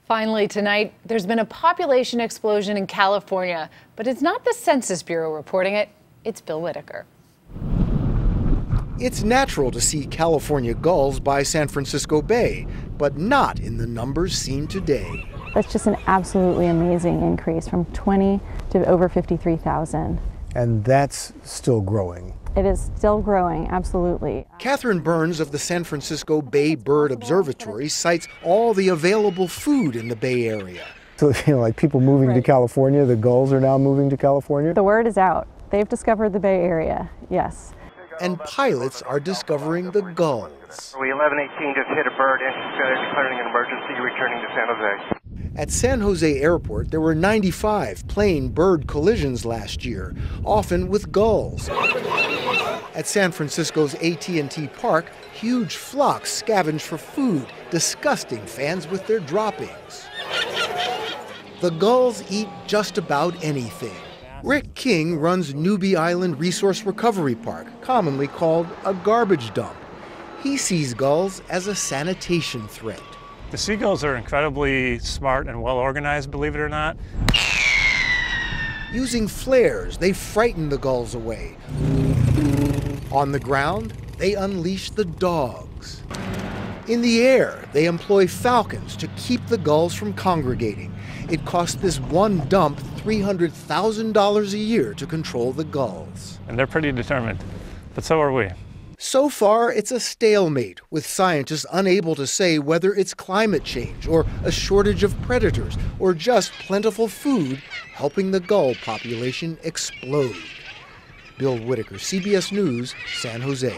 Finally tonight, there's been a population explosion in California, but it's not the Census Bureau reporting it, it's Bill Whitaker. It's natural to see California gulls by San Francisco Bay, but not in the numbers seen today. That's just an absolutely amazing increase from 20 to over 53,000. And that's still growing. It is still growing, absolutely. Catherine Burns of the San Francisco Bay Bird Observatory cites all the available food in the Bay Area. So, like people moving to California, the gulls are now moving to California? The word is out. They've discovered the Bay Area, yes. And pilots are discovering the gulls. We 1118 just hit a bird and declaring an emergency, returning to San Jose. At San Jose Airport, there were 95 plane-bird collisions last year, often with gulls. At San Francisco's AT&T Park, huge flocks scavenge for food, disgusting fans with their droppings. The gulls eat just about anything. Rick King runs Newbie Island Resource Recovery Park, commonly called a garbage dump. He sees gulls as a sanitation threat. The seagulls are incredibly smart and well organized, believe it or not. Using flares, they frighten the gulls away. On the ground, they unleash the dogs. In the air, they employ falcons to keep the gulls from congregating. It cost this one dump $300,000 a year to control the gulls. And they're pretty determined, but so are we. So far, it's a stalemate, with scientists unable to say whether it's climate change or a shortage of predators or just plentiful food helping the gull population explode. Bill Whitaker, CBS News, San Jose.